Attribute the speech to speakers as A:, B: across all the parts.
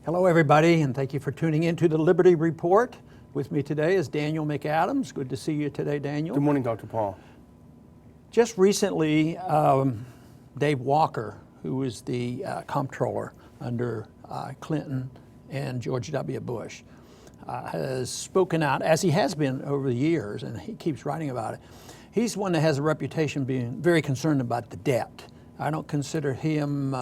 A: Hello, everybody, and thank you for tuning in to the Liberty Report. With me today is Daniel McAdams. Good to see you today, Daniel.
B: Good morning, Dr. Paul.
A: Just recently, Dave Walker, who was the Comptroller under Clinton and George W. Bush, has spoken out, as he has been over the years, and he keeps writing about it. He's one that has a reputation being very concerned about the debt. I don't consider him,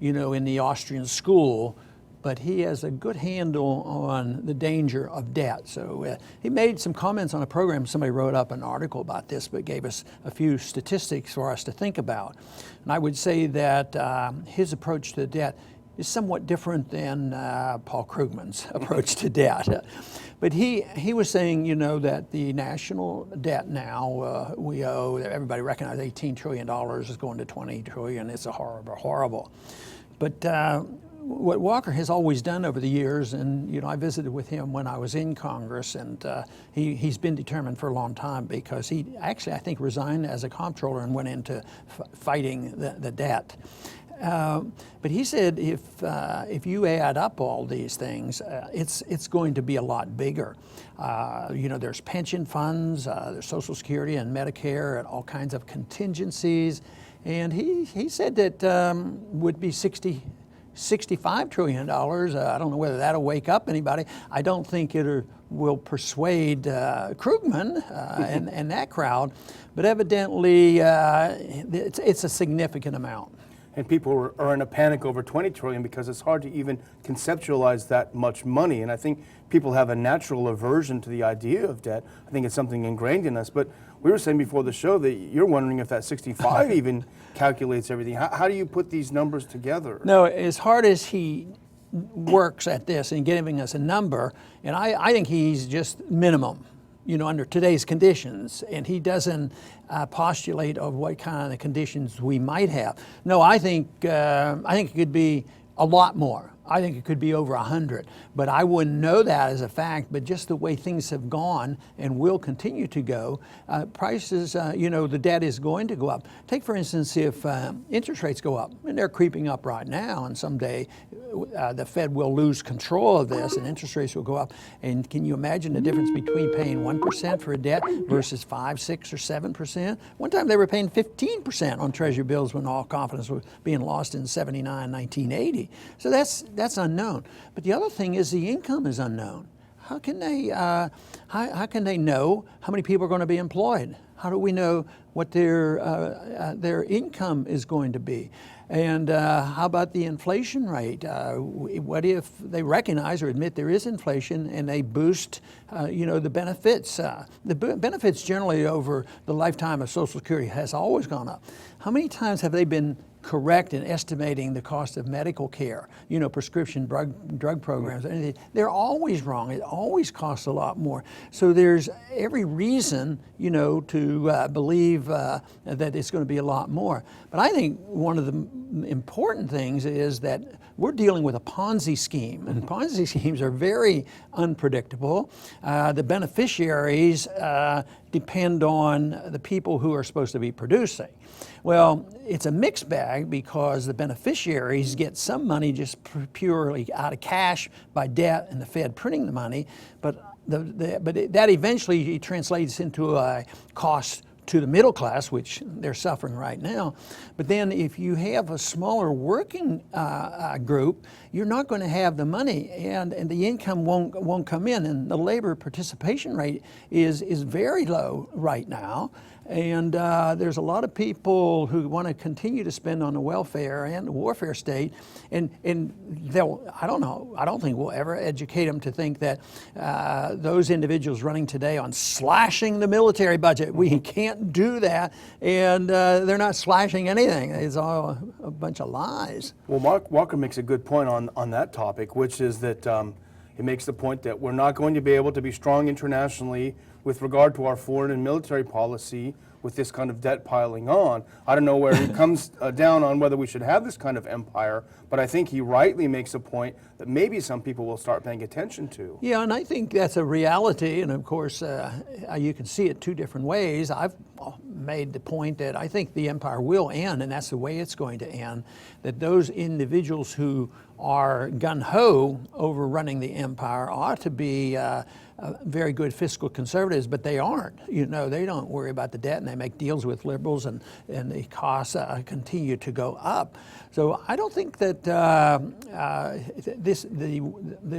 A: in the Austrian school, but he has a good handle on the danger of debt. So he made some comments on a program. Somebody wrote up an article about this, but gave us a few statistics for us to think about. And I would say that his approach to debt is somewhat different than Paul Krugman's approach to debt. But he was saying, that the national debt now, we owe, everybody recognizes $18 trillion is going to $20 trillion. It's a horrible. But what Walker has always done over the years, and I visited with him when I was in Congress, and he's been determined for a long time, because he actually, I think, resigned as a comptroller and went into fighting the debt. But he said if you add up all these things, it's going to be a lot bigger. There's pension funds, there's Social Security and Medicare, and all kinds of contingencies, and he said that would be $65 trillion. I don't know whether that'll wake up anybody. I don't think it will persuade Krugman and that crowd, but evidently it's a significant amount.
B: And people are in a panic over $20 trillion because it's hard to even conceptualize that much money. And I think people have a natural aversion to the idea of debt. I think it's something ingrained in us. But we were saying before the show that you're wondering if that 65 even calculates everything. How do you put these numbers together?
A: No, as hard as he works at this and giving us a number, and I think he's just minimum, under today's conditions, and he doesn't postulate of what kind of conditions we might have. No, I think it could be a lot more. I think it could be over 100, but I wouldn't know that as a fact. But just the way things have gone and will continue to go, prices, the debt is going to go up. Take, for instance, if interest rates go up, and they're creeping up right now, and someday the Fed will lose control of this and interest rates will go up. And can you imagine the difference between paying 1% for a debt versus 5, 6, or 7%? One time they were paying 15% on Treasury bills when all confidence was being lost in 79, 1980. So that's unknown. But the other thing is the income is unknown. How can they know how many people are going to be employed? How do we know what their income is going to be? And how about the inflation rate? What if they recognize or admit there is inflation and they boost, the benefits? The benefits generally over the lifetime of Social Security has always gone up. How many times have they been correct in estimating the cost of medical care, prescription drug programs, anything? They're always wrong. It always costs a lot more. So there's every reason, to believe that it's going to be a lot more. But I think one of the important things is that we're dealing with a Ponzi scheme, and Ponzi schemes are very unpredictable. The beneficiaries depend on the people who are supposed to be producing. Well, it's a mixed bag, because the beneficiaries get some money just purely out of cash by debt and the Fed printing the money, but that eventually translates into a cost to the middle class, which they're suffering right now. But then if you have a smaller working group, you're not going to have the money, and the income won't come in, and the labor participation rate is very low right now. And there's a lot of people who want to continue to spend on the welfare and the warfare state, and I don't think we'll ever educate them to think that those individuals running today on slashing the military budget, we can't do that, and they're not slashing anything. It's all a bunch of lies.
B: Well, Walker makes a good point on that topic, which is that he makes the point that we're not going to be able to be strong internationally with regard to our foreign and military policy with this kind of debt piling on. I don't know where he comes down on whether we should have this kind of empire, but I think he rightly makes a point that maybe some people will start paying attention to.
A: Yeah, and I think that's a reality, and of course you can see it two different ways. I've made the point that I think the empire will end, and that's the way it's going to end, that those individuals who are gun-ho over running the empire ought to be very good fiscal conservatives, but they aren't. You know, they don't worry about the debt, and they make deals with liberals, and the costs continue to go up. So I don't think that the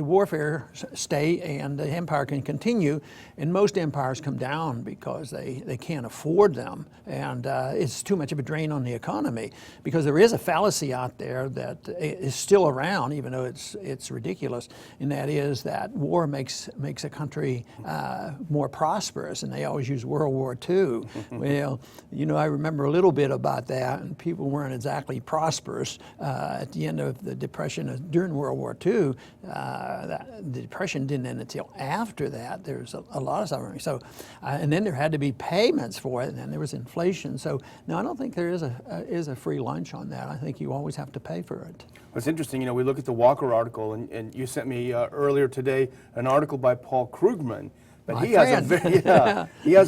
A: warfare state and the empire can continue, and most empires come down because they can't afford them, and it's too much of a drain on the economy. Because there is a fallacy out there that is still around, even though it's ridiculous, and that is that war makes a country more prosperous, and they always use World War II. Well, you know, I remember a little bit about that, and people weren't exactly prosperous at the end of the Depression. During World War II, the Depression didn't end until after that. There's a lot of suffering. So, and then there had to be payments for it, and then there was inflation. So, no, I don't think there is a free lunch on that. I think you always have to pay for it.
B: It's interesting, you know, we look at the Walker article, and you sent me earlier today an article by Paul Krugman, but he has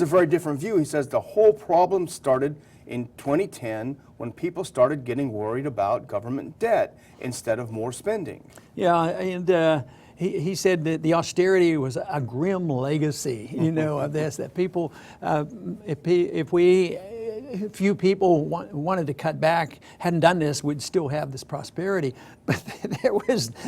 B: a very different view. He says the whole problem started in 2010 when people started getting worried about government debt instead of more spending.
A: Yeah, and he said that the austerity was a grim legacy, you know, of this, that people, if few people wanted to cut back, hadn't done this, we'd still have this prosperity. But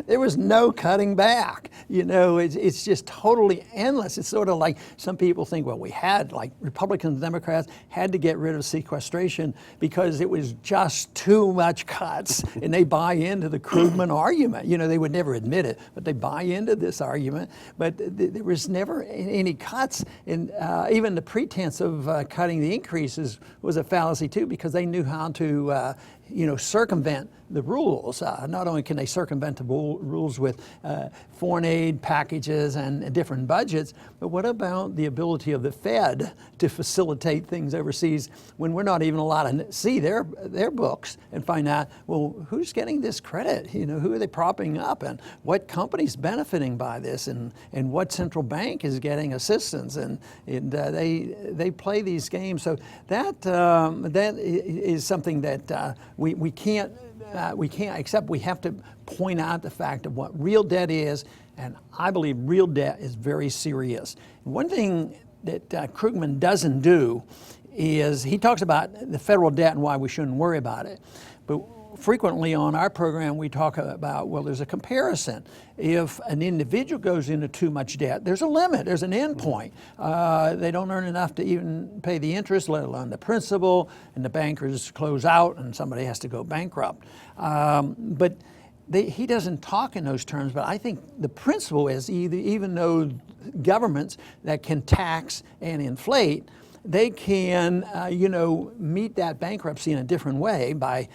A: there was no cutting back. You know, it's just totally endless. It's sort of like some people think, well, we had, like Republicans and Democrats had to get rid of sequestration because it was just too much cuts. And they buy into the Krugman argument. You know, they would never admit it, but they buy into this argument. But there was never any cuts. And even the pretense of cutting the increases was a fallacy too, because they knew how to circumvent the rules. Not only can they circumvent the rules with foreign aid packages and different budgets, but what about the ability of the Fed to facilitate things overseas when we're not even allowed to see their books and find out, well, who's getting this credit? You know, who are they propping up, and what company's benefiting by this, and what central bank is getting assistance, and they play these games. So that is something that we can't accept. We have to point out the fact of what real debt is, and I believe real debt is very serious. One thing that Krugman doesn't do is he talks about the federal debt and why we shouldn't worry about it. But frequently on our program we talk about, well, there's a comparison. If an individual goes into too much debt, there's a limit, there's an end point. They don't earn enough to even pay the interest, let alone the principal, and the bankers close out and somebody has to go bankrupt. But he doesn't talk in those terms, but I think the principle is even though governments that can tax and inflate, they can, meet that bankruptcy in a different way by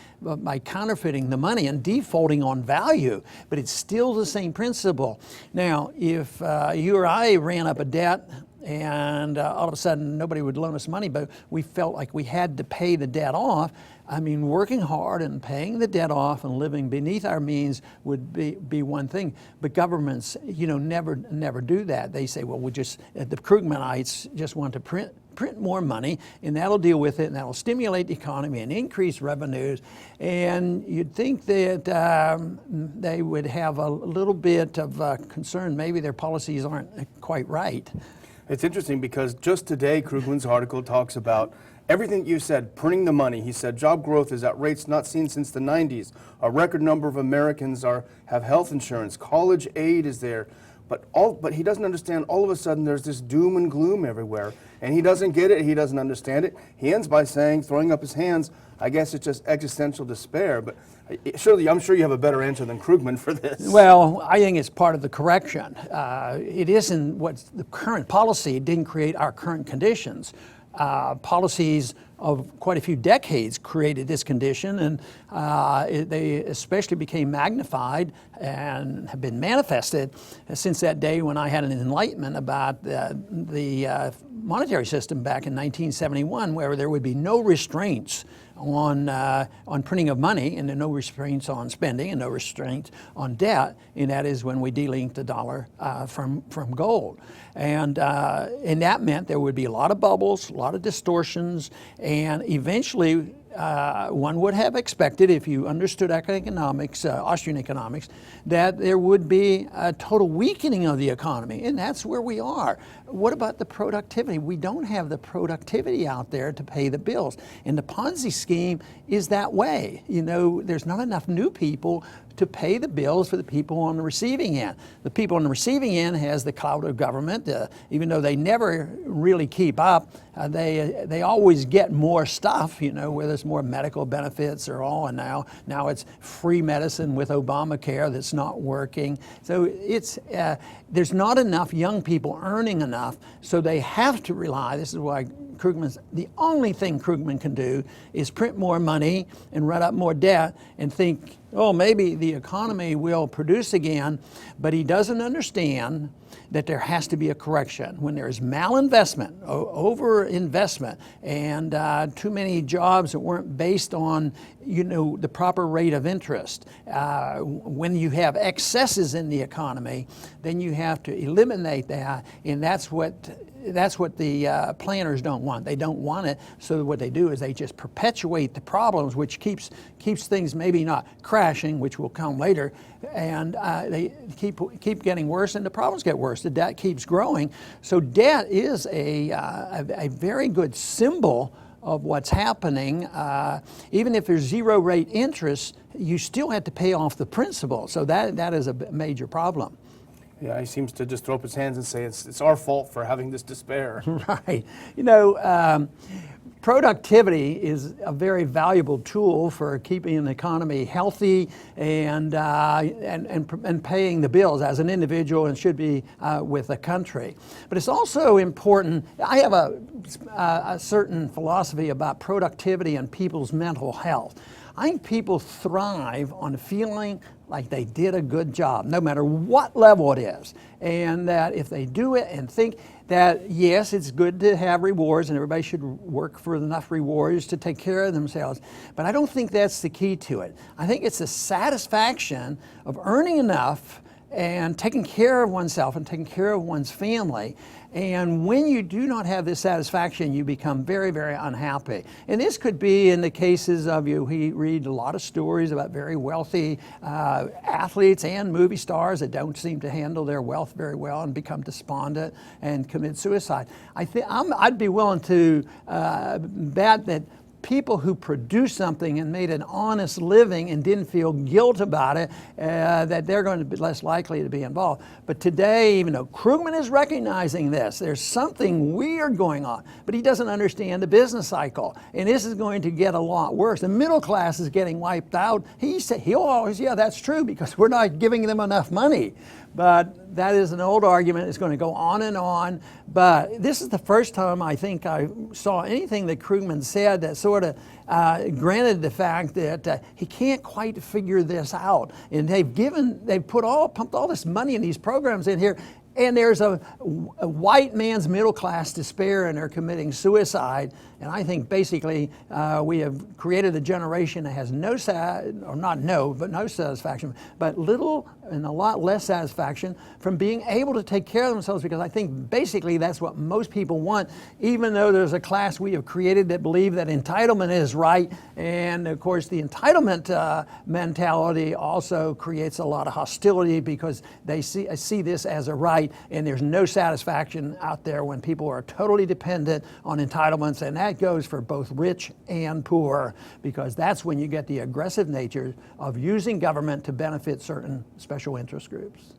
A: counterfeiting the money and defaulting on value. But it's still the same principle. Now, if you or I ran up a debt and all of a sudden nobody would loan us money, but we felt like we had to pay the debt off, I mean, working hard and paying the debt off and living beneath our means would be one thing. But governments, never do that. They say, well, the Krugmanites just want to print more money, and that'll deal with it, and that'll stimulate the economy and increase revenues. And you'd think that they would have a little bit of concern. Maybe their policies aren't quite right.
B: It's interesting because just today, Krugman's article talks about everything you said, printing the money. He said job growth is at rates not seen since the 90s. A record number of Americans have health insurance. College aid is there. But he doesn't understand, all of a sudden there's this doom and gloom everywhere. And he doesn't get it, he doesn't understand it. He ends by saying, throwing up his hands, I guess it's just existential despair. But surely, I'm sure you have a better answer than Krugman for this.
A: Well, I think it's part of the correction. It isn't what the current policy didn't create our current conditions. Policies of quite a few decades created this condition, and they especially became magnified and have been manifested since that day when I had an enlightenment about the monetary system back in 1971, where there would be no restraints on printing of money, and no restraints on spending, and no restraints on debt, and that is when we delinked the dollar from gold. And that meant there would be a lot of bubbles, a lot of distortions, and eventually one would have expected, if you understood economics, Austrian economics, that there would be a total weakening of the economy, and that's where we are. What about the productivity? We don't have the productivity out there to pay the bills, and the Ponzi scheme is that way. You know, there's not enough new people to pay the bills for the people on the receiving end. The people on the receiving end has the clout of government. Even though they never really keep up, they always get more stuff, you know, whether it's more medical benefits or all, and now it's free medicine with Obamacare that's not working. So it's there's not enough young people earning enough, so they have to rely. This is why the only thing Krugman can do is print more money and run up more debt and think, oh, maybe the economy will produce again, but he doesn't understand that there has to be a correction. When there's malinvestment, overinvestment, and too many jobs that weren't based on, you know, the proper rate of interest, when you have excesses in the economy, then you have to eliminate that, and that's what the planners don't want. They don't want it, so what they do is they just perpetuate the problems, which keeps things maybe not crashing, which will come later, and they keep getting worse, and the problems get worse. The debt keeps growing. So debt is a very good symbol of what's happening. Even if there's zero rate interest, you still have to pay off the principal. So that is a major problem.
B: Yeah, he seems to just throw up his hands and say it's our fault for having this despair.
A: Right. You know, productivity is a very valuable tool for keeping the economy healthy and paying the bills as an individual, and should be with the country. But it's also important. I have a certain philosophy about productivity and people's mental health. I think people thrive on feeling like they did a good job, no matter what level it is. And that if they do it and think that, yes, it's good to have rewards and everybody should work for enough rewards to take care of themselves, but I don't think that's the key to it. I think it's the satisfaction of earning enough and taking care of oneself and taking care of one's family. And when you do not have this satisfaction, you become very, very unhappy. And this could be in the cases of we read a lot of stories about very wealthy athletes and movie stars that don't seem to handle their wealth very well and become despondent and commit suicide. I'd be willing to bet that people who produced something and made an honest living and didn't feel guilt about it, that they're going to be less likely to be involved. But today, even though Krugman is recognizing this, there's something weird going on, but he doesn't understand the business cycle. And this is going to get a lot worse. The middle class is getting wiped out. He'll always, yeah, that's true, because we're not giving them enough money. But that is an old argument. It's going to go on and on. But this is the first time I think I saw anything that Krugman said that sort of granted the fact that he can't quite figure this out. And they've pumped all this money in these programs in here, and there's a white man's middle class despair, and they're committing suicide. And I think basically we have created a generation that has no satisfaction, but little and a lot less satisfaction from being able to take care of themselves, because I think basically that's what most people want, even though there's a class we have created that believe that entitlement is right. And of course the entitlement mentality also creates a lot of hostility, because they see this as a right, and there's no satisfaction out there when people are totally dependent on entitlements. And that goes for both rich and poor, because that's when you get the aggressive nature of using government to benefit certain special interest groups.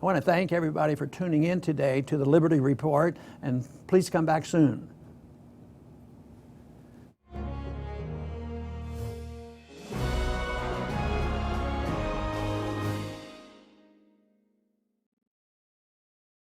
A: I want to thank everybody for tuning in today to the Liberty Report, and please come back soon.